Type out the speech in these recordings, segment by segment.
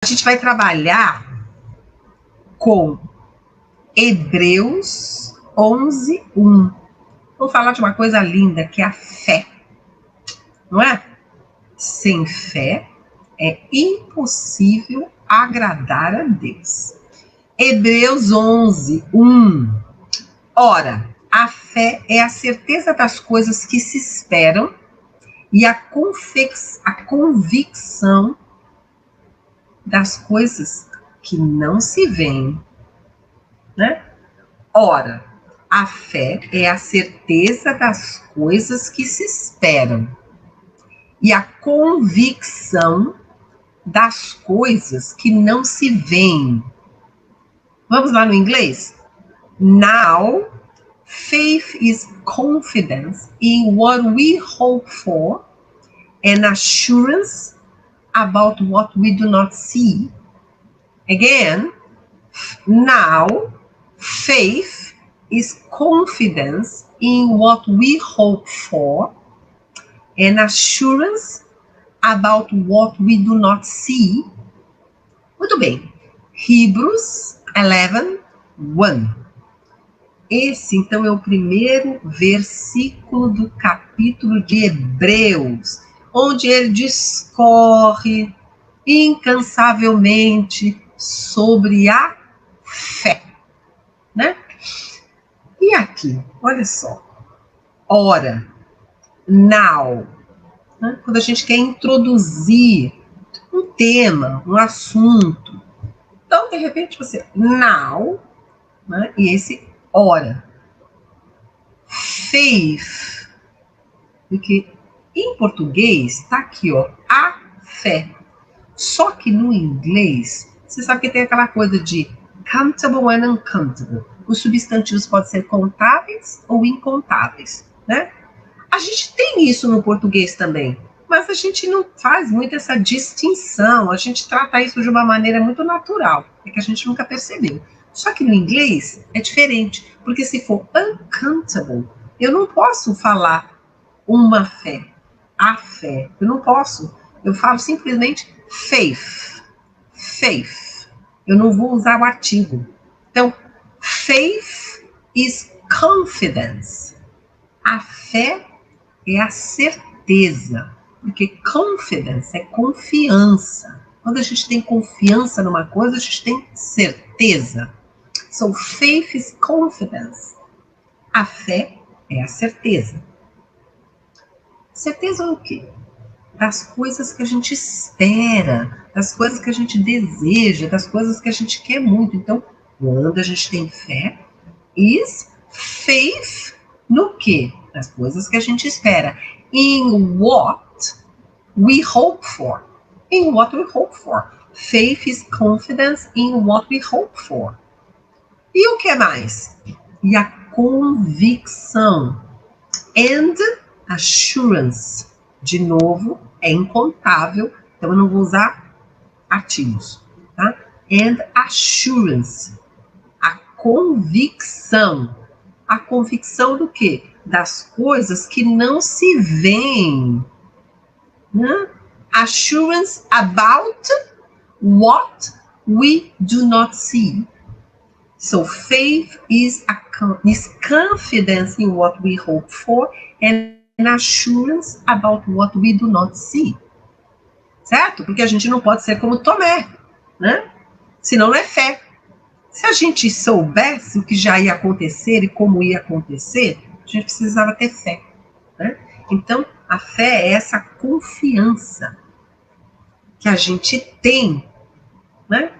A gente vai trabalhar com Hebreus 11:1. Vamos falar de uma coisa linda, que é a fé. Não é? Sem fé é impossível agradar a Deus. Hebreus 11:1. Ora, a fé é a certeza das coisas que se esperam e a convicção das coisas que não se veem, né? Ora, a fé é a certeza das coisas que se esperam e a convicção das coisas que não se veem. Vamos lá no inglês? Now, faith is confidence in what we hope for and assurance about what we do not see. Again, now, faith is confidence in what we hope for and assurance about what we do not see. Muito bem. Hebrews 11:1. Esse, então, é o primeiro versículo do capítulo de Hebreus, onde ele discorre incansavelmente sobre a fé, né? E aqui, olha só. Ora, now, né? Quando a gente quer introduzir um tema, um assunto, então, de repente, você, now, né? E esse ora. Faith, porque em português está aqui, ó, a fé. Só que no inglês, você sabe que tem aquela coisa de countable and uncountable. Os substantivos podem ser contáveis ou incontáveis, né? A gente tem isso no português também, mas a gente não faz muito essa distinção, a gente trata isso de uma maneira muito natural, é que a gente nunca percebeu. Só que no inglês é diferente, porque se for uncountable, eu não posso falar uma fé, a fé, eu não posso, eu falo simplesmente faith, faith, eu não vou usar o artigo. Então, faith is confidence, a fé é a certeza, porque confidence é confiança. Quando a gente tem confiança numa coisa, a gente tem certeza. So, faith is confidence. A fé é a certeza. Certeza é o quê? Das coisas que a gente espera, das coisas que a gente deseja, das coisas que a gente quer muito. Então, quando a gente tem fé, is faith no quê? Nas coisas que a gente espera. In what we hope for. In what we hope for. Faith is confidence in what we hope for. E o que mais? E a convicção. And assurance. De novo, é incontável, então eu não vou usar artigos. Tá? And assurance. A convicção. A convicção do quê? Das coisas que não se veem. Né? Assurance about what we do not see. So faith is confidence in what we hope for and assurance about what we do not see. Certo? Porque a gente não pode ser como Tomé, né? Senão não é fé. Se a gente soubesse o que já ia acontecer e como ia acontecer, a gente precisava ter fé, né? Então, a fé é essa confiança que a gente tem, né?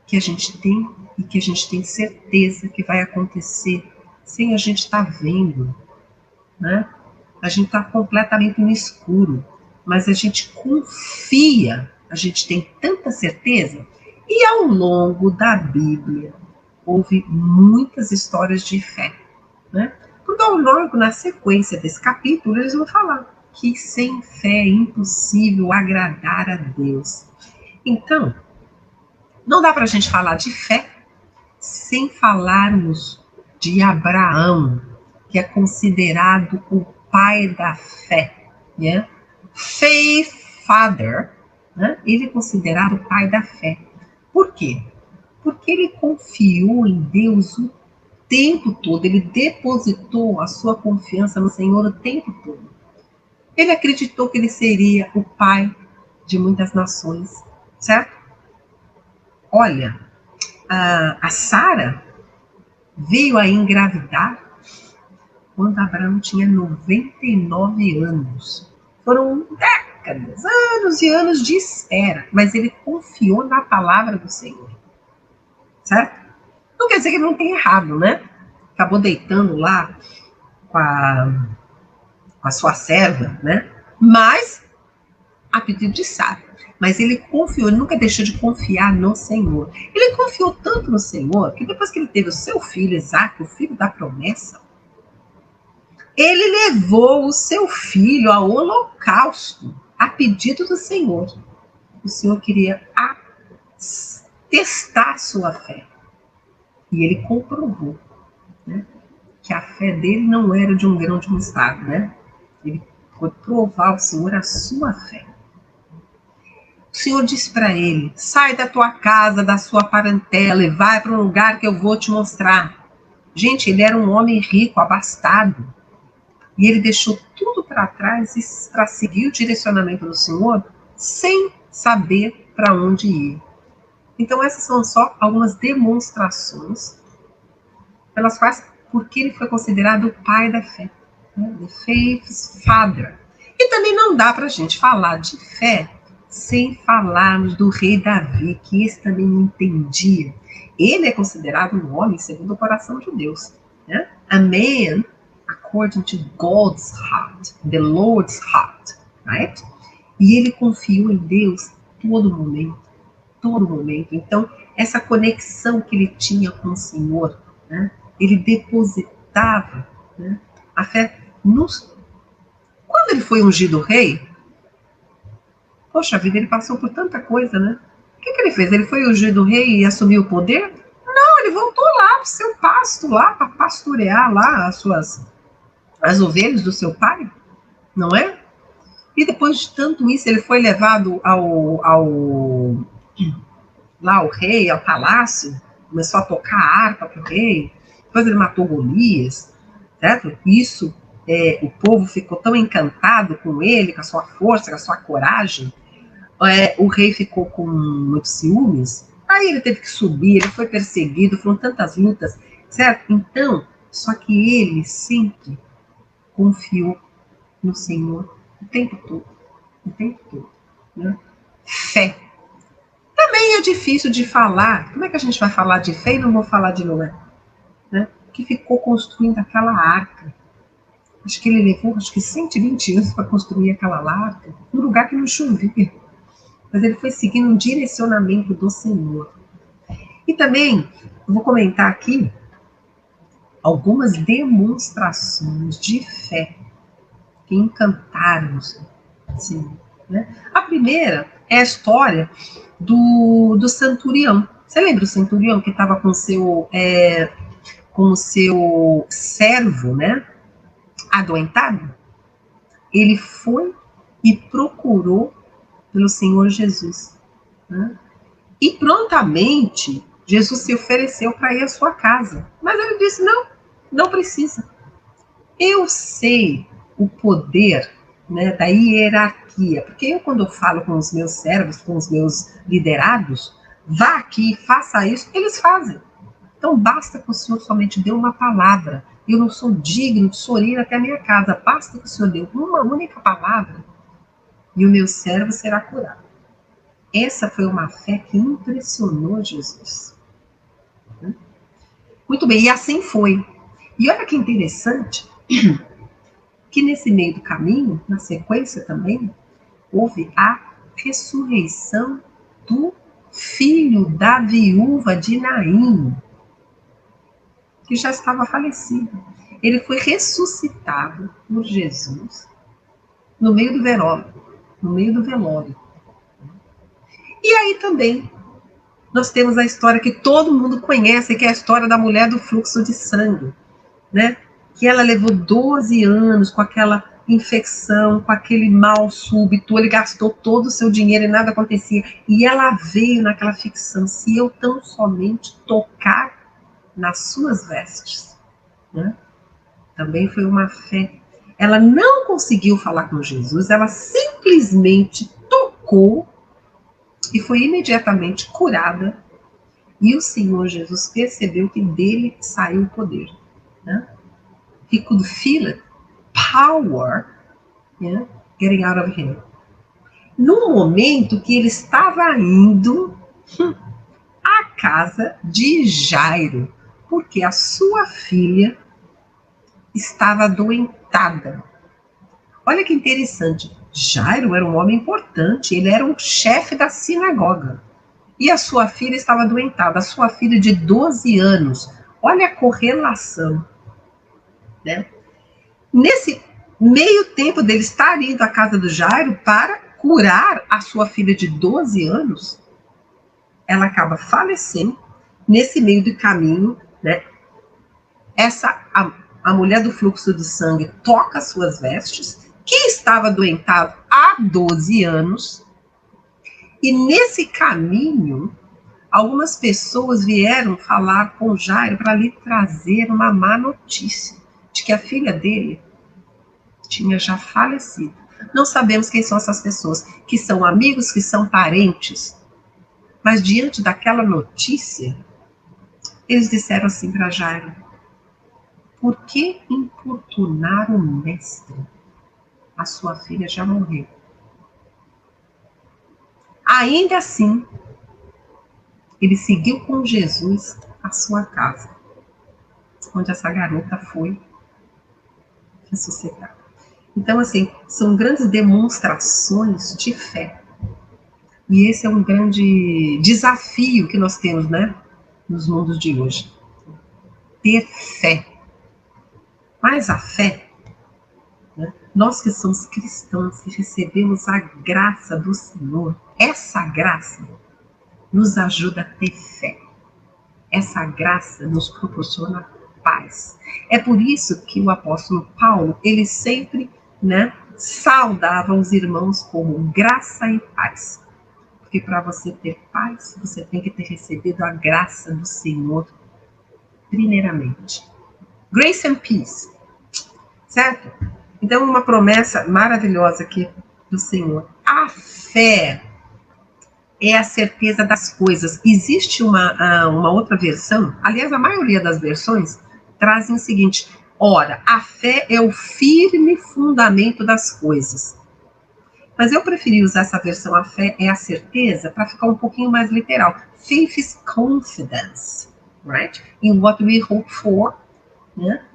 Que a gente tem e que a gente tem certeza que vai acontecer sem a gente estar vendo, né? A gente está completamente no escuro, mas a gente confia, a gente tem tanta certeza. E ao longo da Bíblia, houve muitas histórias de fé, né? Porque ao longo, na sequência desse capítulo, eles vão falar que sem fé é impossível agradar a Deus. Então, não dá para a gente falar de fé sem falarmos de Abraão, que é considerado o pai da fé, né? Faith father, né? Ele é considerado o pai da fé. Por quê? Porque ele confiou em Deus o tempo todo, ele depositou a sua confiança no Senhor o tempo todo. Ele acreditou que ele seria o pai de muitas nações, certo? Olha, a Sara veio a engravidar quando Abraão tinha 99 anos. Foram décadas, anos e anos de espera, mas ele confiou na palavra do Senhor, certo? Não quer dizer que ele não tenha errado, né? Acabou deitando lá com a sua serva, né? Mas a pedido de Sara. Mas ele confiou, ele nunca deixou de confiar no Senhor. Ele confiou tanto no Senhor que depois que ele teve o seu filho, Isaque, o filho da promessa, ele levou o seu filho ao holocausto, a pedido do Senhor. O Senhor queria testar sua fé. E ele comprovou, né, que a fé dele não era de um grão de mostarda, né? Ele foi provar ao Senhor a sua fé. O Senhor disse para ele: sai da tua casa, da sua parentela e vai para um lugar que eu vou te mostrar. Gente, ele era um homem rico, abastado. E ele deixou tudo para trás para seguir o direcionamento do Senhor sem saber para onde ir. Então essas são só algumas demonstrações pelas quais, porque ele foi considerado o pai da fé, né? The faith's father. E também não dá para a gente falar de fé sem falarmos do rei Davi, que esse também não entendia. Ele é considerado um homem segundo o coração de Deus, né? A man according to God's heart, the Lord's heart, right? E ele confiou em Deus todo momento, todo momento. Então, essa conexão que ele tinha com o Senhor, né? Ele depositava, né, a fé nos... Quando ele foi ungido rei, poxa vida, ele passou por tanta coisa, né? O que ele fez? Ele foi ungido rei e assumiu o poder? Não, ele voltou lá para o seu pasto, lá para pastorear lá as ovelhas do seu pai, não é? E depois de tanto isso, ele foi levado lá ao rei, ao palácio, começou a tocar a harpa para o rei, depois ele matou Golias, certo? Isso, o povo ficou tão encantado com ele, com a sua força, com a sua coragem, o rei ficou com muitos ciúmes, aí ele teve que subir, ele foi perseguido, foram tantas lutas, certo? Então, só que ele sempre confiou no Senhor o tempo todo, né? Fé. Também é difícil de falar. Como é que a gente vai falar de fé e não vou falar de Noé, né? Que ficou construindo aquela arca. Acho que ele levou 120 anos para construir aquela arca, num lugar que não chovia. Mas ele foi seguindo um direcionamento do Senhor. E também, eu vou comentar aqui algumas demonstrações de fé que encantaram o Senhor, né? A primeira é a história do centurião. Você lembra do centurião que estava com o seu servo, né, adoentado? Ele foi e procurou pelo Senhor Jesus, né? E prontamente Jesus se ofereceu para ir à sua casa. Mas ele disse: não, não precisa. Eu sei o poder, né, da hierarquia, porque eu, quando eu falo com os meus servos, com os meus liderados, vá aqui, faça isso, eles fazem. Então basta que o Senhor somente dê uma palavra. Eu não sou digno de o Senhor ir até a minha casa, basta que o Senhor dê uma única palavra e o meu servo será curado. Essa foi uma fé que impressionou Jesus. Muito bem, e assim foi. E olha que interessante, que nesse meio do caminho, na sequência também, houve a ressurreição do filho da viúva de Naim, que já estava falecido. Ele foi ressuscitado por Jesus no meio do velório. E aí também nós temos a história que todo mundo conhece, que é a história da mulher do fluxo de sangue, né? Que ela levou 12 anos com aquela infecção, com aquele mal súbito, ele gastou todo o seu dinheiro e nada acontecia. E ela veio naquela ficção, se eu tão somente tocar nas suas vestes, né? Também foi uma fé. Ela não conseguiu falar com Jesus, ela simplesmente tocou e foi imediatamente curada. E o Senhor Jesus percebeu que dele saiu o poder, né? He could feel it, power, yeah, getting out of him. No momento que ele estava indo à casa de Jairo, porque a sua filha estava adoentada. Olha que interessante, Jairo era um homem importante, ele era um chefe da sinagoga. E a sua filha estava adoentada, a sua filha de 12 anos. Olha a correlação, né? Nesse meio tempo dele estar indo à casa do Jairo para curar a sua filha de 12 anos, ela acaba falecendo. Nesse meio do caminho, né? A mulher do fluxo de sangue toca suas vestes, que estava adoentada há 12 anos, e nesse caminho, algumas pessoas vieram falar com Jairo para lhe trazer uma má notícia de que a filha dele tinha já falecido. Não sabemos quem são essas pessoas, que são amigos, que são parentes, mas diante daquela notícia, eles disseram assim para Jairo: por que importunar o mestre? A sua filha já morreu. Ainda assim, ele seguiu com Jesus à sua casa, onde essa garota foi ressuscitada. Então, assim, são grandes demonstrações de fé. E esse é um grande desafio que nós temos, né, nos mundos de hoje. Ter fé. Mas a fé, né, nós que somos cristãos, que recebemos a graça do Senhor, essa graça nos ajuda a ter fé. Essa graça nos proporciona paz. É por isso que o apóstolo Paulo, ele sempre, né, saudava os irmãos como graça e paz. Porque para você ter paz, você tem que ter recebido a graça do Senhor primeiramente. Grace and peace. Certo? Então, uma promessa maravilhosa aqui do Senhor. A fé é a certeza das coisas. Existe uma outra versão, aliás, a maioria das versões trazem o seguinte: ora, a fé é o firme fundamento das coisas. Mas eu preferi usar essa versão, a fé é a certeza, para ficar um pouquinho mais literal. Faith is confidence, right? In what we hope for, né?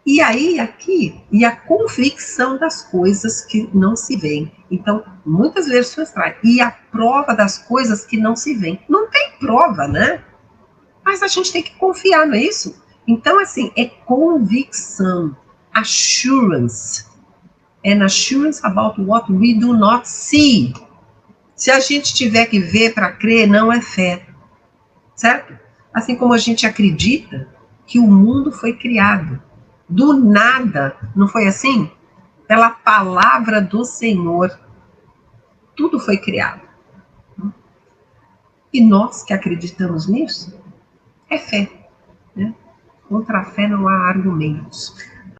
E aí, aqui, e a convicção das coisas que não se veem. Então, muitas versões trazem. E a prova das coisas que não se veem. Não tem prova, né? Mas a gente tem que confiar, não é isso? Então, assim, é convicção, assurance. An assurance about what we do not see. Se a gente tiver que ver para crer, não é fé. Certo? Assim como a gente acredita que o mundo foi criado do nada, não foi assim? Pela palavra do Senhor, tudo foi criado. E nós que acreditamos nisso, é fé, né? Contra a fé não há argumentos.